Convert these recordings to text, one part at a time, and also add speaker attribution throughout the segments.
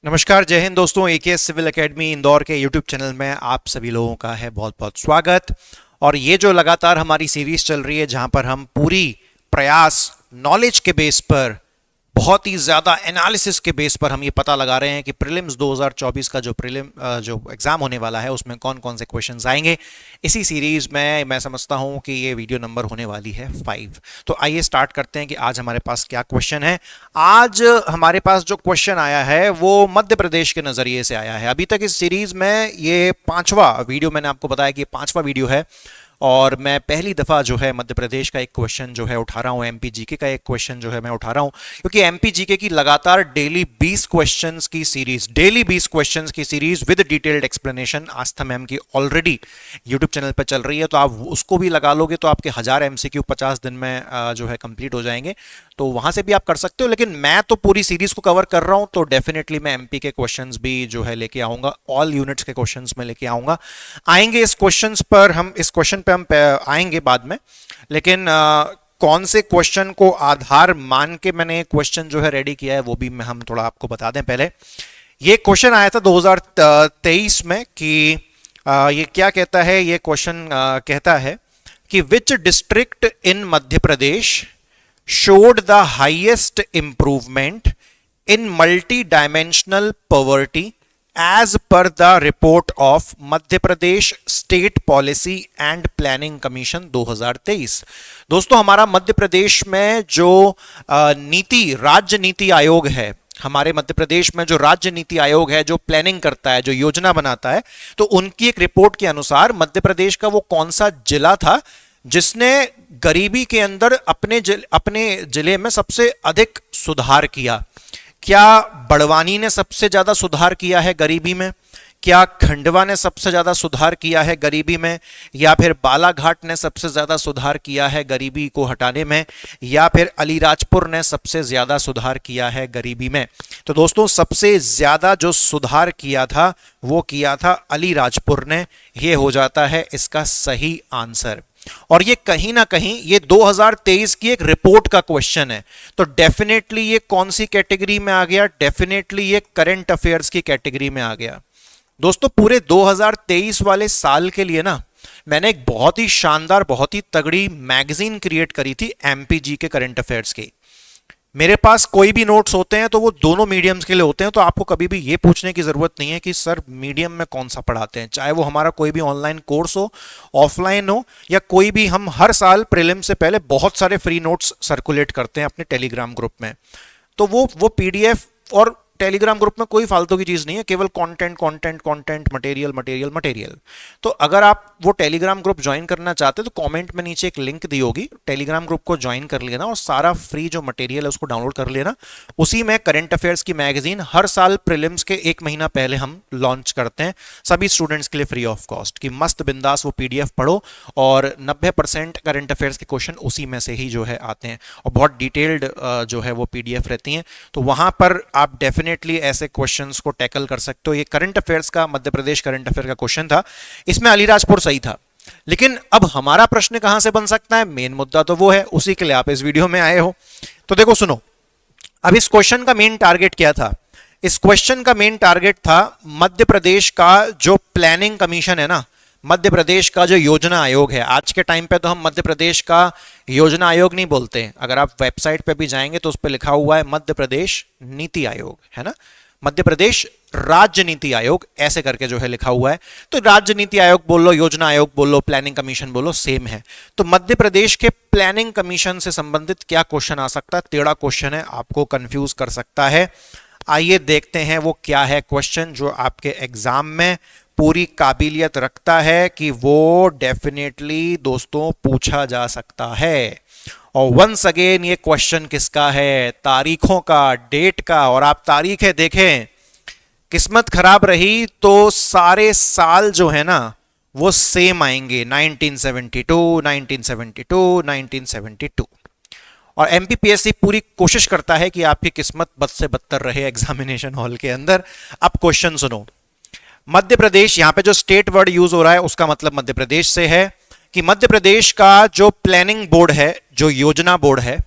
Speaker 1: नमस्कार, जय हिंद दोस्तों। एकेएस सिविल एकेडमी इंदौर के यूट्यूब चैनल में आप सभी लोगों का है बहुत बहुत स्वागत। और ये जो लगातार हमारी सीरीज चल रही है जहां पर हम पूरी प्रयास नॉलेज के बेस पर, बहुत ही ज्यादा एनालिसिस के बेस पर हम ये पता लगा रहे हैं कि प्रीलिम्स 2024 का जो एग्जाम होने वाला है उसमें कौन कौन से क्वेश्चंस आएंगे। इसी सीरीज में मैं समझता हूं कि ये वीडियो नंबर होने वाली है 5। तो आइए स्टार्ट करते हैं कि आज हमारे पास क्या क्वेश्चन है। आज हमारे पास जो क्वेश्चन आया है वो मध्य प्रदेश के नजरिए से आया है। अभी तक इस सीरीज में ये 5वां वीडियो, मैंने आपको बताया कि ये 5वां वीडियो है और मैं पहली दफा जो है मध्य प्रदेश का एक क्वेश्चन जो है उठा रहा हूं, एमपी जीके का एक क्वेश्चन जो है मैं उठा रहा हूं, क्योंकि एमपी जीके की लगातार डेली 20 क्वेश्चंस की series with detailed explanation Aastha ma'am की ऑलरेडी यूट्यूब चैनल पर चल रही है। तो आप उसको भी लगा लोगे तो आपके 1000 एमसीक्यू 50 दिन में जो है कंप्लीट हो जाएंगे। तो वहां से भी आप कर सकते हो, लेकिन मैं तो पूरी सीरीज को कवर कर रहा हूं तो डेफिनेटली मैं एमपी के क्वेश्चंस भी जो है लेके आऊंगा, ऑल यूनिट्स के क्वेश्चंस में लेके आऊंगा। आएंगे इस क्वेश्चंस पर, हम इस क्वेश्चन पे हम आएंगे बाद में, लेकिन कौन से क्वेश्चन को आधार मान के मैंने क्वेश्चन जो है रेडी किया है वो भी हम थोड़ा आपको बता दें। पहले ये क्वेश्चन आया था 2023 में कि ये क्या कहता है, ये क्वेश्चन कहता है कि which district in Madhya Pradesh showed the highest improvement in multi-dimensional poverty as per the report of Madhya Pradesh state policy and planning commission 2023। दोस्तों, हमारा मध्य प्रदेश में जो राज्य नीति आयोग है, हमारे मध्य प्रदेश में जो राज्य नीति आयोग है, जो प्लानिंग करता है, जो योजना बनाता है, तो उनकी एक रिपोर्ट के अनुसार मध्य प्रदेश का वो कौन सा जिला था जिसने गरीबी के अंदर अपने जिले में सबसे अधिक सुधार किया। क्या बड़वानी ने सबसे ज्यादा सुधार किया है गरीबी में? क्या खंडवा ने सबसे ज्यादा सुधार किया है गरीबी में? या फिर बालाघाट ने सबसे ज्यादा सुधार किया है गरीबी को हटाने में? या फिर अलीराजपुर ने सबसे ज्यादा सुधार किया है गरीबी में? तो दोस्तों, सबसे ज्यादा जो सुधार किया था वो किया था अलीराजपुर ने। ये हो जाता है इसका सही आंसर। और ये कहीं ना कहीं ये 2023 की एक रिपोर्ट का क्वेश्चन है, तो डेफिनेटली ये कौन सी कैटेगरी में आ गया? डेफिनेटली ये करंट अफेयर्स की कैटेगरी में आ गया। दोस्तों, पूरे 2023 वाले साल के लिए ना मैंने एक बहुत ही शानदार, बहुत ही तगड़ी मैगजीन क्रिएट करी थी एमपीजी के करंट अफेयर्स की। मेरे पास कोई भी नोट्स होते हैं तो वो दोनों मीडियम्स के लिए होते हैं, तो आपको कभी भी ये पूछने की जरूरत नहीं है कि सर मीडियम में कौन सा पढ़ाते हैं, चाहे वो हमारा कोई भी ऑनलाइन कोर्स हो, ऑफलाइन हो, या कोई भी। हम हर साल प्रीलिम से पहले बहुत सारे फ्री नोट्स सर्कुलेट करते हैं अपने टेलीग्राम ग्रुप में। तो वो पीडीएफ और टेलीग्राम ग्रुप में कोई फालतू की चीज नहीं है, केवल content content content, material material material. तो अगर आप वो टेलीग्राम ग्रुप ज्वाइन करना चाहते हैं तो कमेंट में नीचे एक लिंक दी होगी, टेलीग्राम ग्रुप को ज्वाइन कर लेना और सारा फ्री जो मटेरियल है उसको डाउनलोड कर लेना। उसी में करंट अफेयर्स की मैगजीन हर साल प्रीलिम्स के 1 महीना पहले हम लॉन्च करते हैं सभी स्टूडेंट्स के लिए फ्री ऑफ कॉस्ट, कि मस्त बिंदास वो पीडीएफ पढ़ो और 90% करंट अफेयर्स के क्वेश्चन उसी में से ही जो है आते हैं और बहुत डिटेल्ड जो है वो पीडीएफ रहती हैं। तो वहां पर आप डेफिनेटली ऐसे क्वेश्चंस को टैकल कर सकते हो। ये करंट अफेयर्स का, मध्य प्रदेश करंट अफेयर का क्वेश्चन था, इसमें अलीराजपुर सही था। लेकिन अब हमारा प्रश्न कहां से बन सकता है? मेन मुद्दा तो वो है, उसी के लिए आप इस वीडियो में आए हो। तो देखो, सुनो, अब इस क्वेश्चन का मेन टारगेट क्या था? इस क्वेश्चन का मेन टारगेट था मध्य प्रदेश का जो प्लानिंग कमीशन है ना, मध्य प्रदेश का जो योजना आयोग है। आज के टाइम पे तो हम मध्य प्रदेश का योजना आयोग नहीं बोलते हैं, अगर आप वेबसाइट पे भी जाएंगे तो उस पर लिखा हुआ है मध्य प्रदेश नीति आयोग, है ना, मध्य प्रदेश राज्य नीति आयोग ऐसे करके जो है लिखा हुआ है। तो राज्य नीति आयोग बोल लो, योजना आयोग बोल लो, प्लानिंग कमीशन बोलो, सेम है। तो मध्य प्रदेश के प्लानिंग कमीशन से संबंधित क्या क्वेश्चन आ सकता है? टेढ़ा क्वेश्चन है, आपको कंफ्यूज कर सकता है। आइए देखते हैं वो क्या है क्वेश्चन जो आपके एग्जाम में पूरी काबिलियत रखता है कि वो डेफिनेटली दोस्तों पूछा जा सकता है। और वंस अगेन ये क्वेश्चन किसका है? तारीखों का, डेट का। और आप तारीखें देखें, किस्मत खराब रही तो सारे साल जो है ना वो सेम आएंगे, 1972, 1972, 1972। और एमपीपीएससी पूरी कोशिश करता है कि आपकी किस्मत बद से बदतर रहे एग्जामिनेशन हॉल के अंदर। अब क्वेश्चन सुनो, मध्य प्रदेश, यहां पे जो स्टेट वर्ड यूज हो रहा है उसका मतलब मध्य प्रदेश से है, कि मध्य प्रदेश का जो प्लानिंग बोर्ड है, जो योजना बोर्ड है,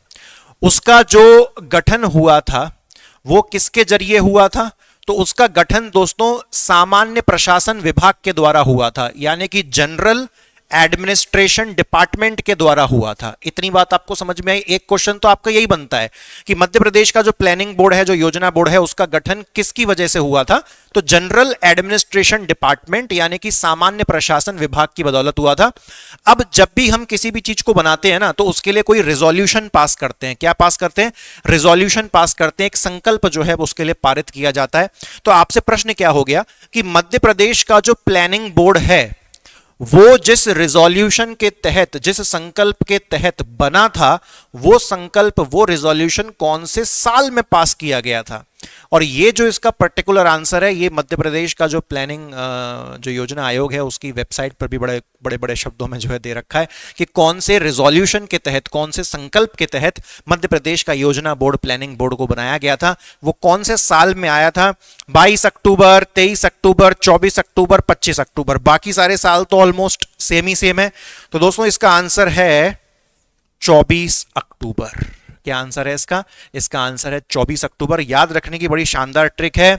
Speaker 1: उसका जो गठन हुआ था वो किसके जरिए हुआ था? तो उसका गठन दोस्तों सामान्य प्रशासन विभाग के द्वारा हुआ था, यानी कि जनरल एडमिनिस्ट्रेशन डिपार्टमेंट के द्वारा हुआ था। इतनी बात आपको समझ में आई। एक क्वेश्चन तो आपका यही बनता है कि मध्य प्रदेश का जो प्लानिंग बोर्ड है, जो योजना बोर्ड है, उसका गठन किसकी वजह से हुआ था? तो जनरल एडमिनिस्ट्रेशन डिपार्टमेंट यानी कि सामान्य प्रशासन विभाग की बदौलत हुआ था। अब जब भी हम किसी भी चीज को बनाते हैं ना, तो उसके लिए कोई रिजोल्यूशन पास करते हैं। क्या पास करते हैं? रिजोल्यूशन पास करते हैं। एक संकल्प जो है उसके लिए पारित किया जाता है। तो आपसे प्रश्न क्या हो गया कि मध्य प्रदेश का जो प्लानिंग बोर्ड है वो जिस रिजोल्यूशन के तहत, जिस संकल्प के तहत बना था, वो संकल्प, वो रिजोल्यूशन कौन से साल में पास किया गया था? और ये जो इसका पर्टिकुलर आंसर है, ये मध्य प्रदेश का जो प्लानिंग जो योजना आयोग है उसकी वेबसाइट पर भी बड़े बड़े बड़े शब्दों में जो है दे रखा है कि कौन से रिजोल्यूशन के तहत, कौन से संकल्प के तहत मध्य प्रदेश का योजना बोर्ड, प्लानिंग बोर्ड को बनाया गया था। वो कौन से साल में आया था? 22 अक्टूबर, 23 अक्टूबर, 24 अक्टूबर, 25 अक्टूबर। बाकी सारे साल तो ऑलमोस्ट सेम ही सेम है। तो दोस्तों इसका आंसर है 24 अक्टूबर। क्या आंसर है इसका? इसका आंसर है 24 अक्टूबर। याद रखने की बड़ी शानदार ट्रिक है,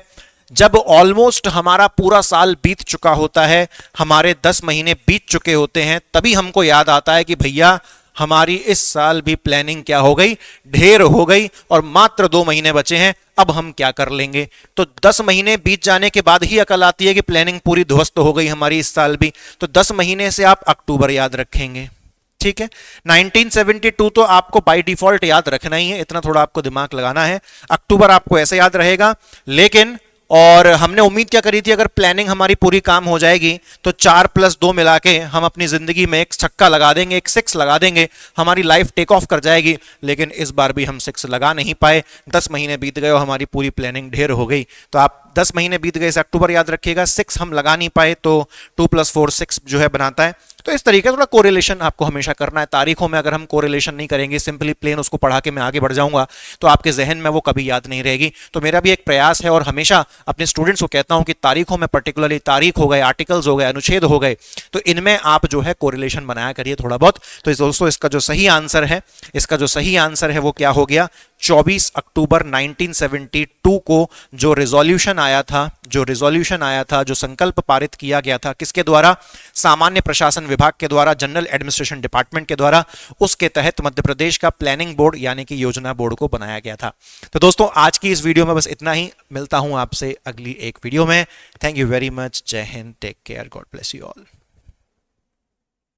Speaker 1: जब ऑलमोस्ट हमारा पूरा साल बीत चुका होता है, हमारे 10 महीने बीत चुके होते हैं, तभी हमको याद आता है कि भैया हमारी इस साल भी प्लानिंग क्या हो गई? ढेर हो गई, और मात्र 2 महीने बचे हैं, अब हम क्या कर लेंगे? तो 10 महीने बीत जाने के बाद ही अकल आती है कि प्लानिंग पूरी ध्वस्त हो गई हमारी इस साल भी। तो 10 महीने से आप अक्टूबर याद रखेंगे, ठीक है। 1972 तो आपको बाय डिफॉल्ट याद रखना ही है, इतना थोड़ा आपको दिमाग लगाना है। अक्टूबर आपको ऐसे याद रहेगा, लेकिन और हमने उम्मीद क्या करी थी, अगर प्लानिंग हमारी पूरी काम हो जाएगी तो 4 + 2 मिला के हम अपनी जिंदगी में एक छक्का लगा देंगे, एक 6 लगा देंगे, हमारी लाइफ टेक ऑफ कर जाएगी। लेकिन इस बार भी हम 6 लगा नहीं पाए। 10 महीने बीत गए और हमारी पूरी प्लानिंग ढेर हो गई। तो आप 10 महीने बीत गए, इसे अक्टूबर याद रखिएगा। 6 हम लगा नहीं पाए, तो 2 + 4 6 जो है बनाता है। तो इस तरीके से थोड़ा कोरिलेशन आपको हमेशा करना है। तारीखों में अगर हम कोरिलेशन नहीं करेंगे, सिंपली प्लेन उसको पढ़ा के मैं आगे बढ़ जाऊंगा, तो आपके जहन में वो कभी याद नहीं रहेगी। तो मेरा भी एक प्रयास है, और हमेशा अपने स्टूडेंट्स को कहता हूं कि तारीखों में, पर्टिकुलरली तारीख हो गए, आर्टिकल्स हो गए, अनुच्छेद हो गए, तो इनमें आप जो है कोरिलेशन बनाया करिए थोड़ा बहुत। तो दोस्तों इसका जो सही आंसर है, इसका जो सही आंसर है वो क्या हो गया? 24 अक्टूबर 1972 को जो रिजोल्यूशन आया था, जो संकल्प पारित किया गया था, किसके द्वारा? सामान्य प्रशासन विभाग के द्वारा, जनरल एडमिनिस्ट्रेशन डिपार्टमेंट के द्वारा। उसके तहत मध्य प्रदेश का प्लानिंग बोर्ड यानी कि योजना बोर्ड को बनाया गया था। तो दोस्तों आज की इस वीडियो में बस इतना ही। मिलता हूं आपसे अगली एक वीडियो में। Thank you very much. जय हिंद, take care, God bless you all.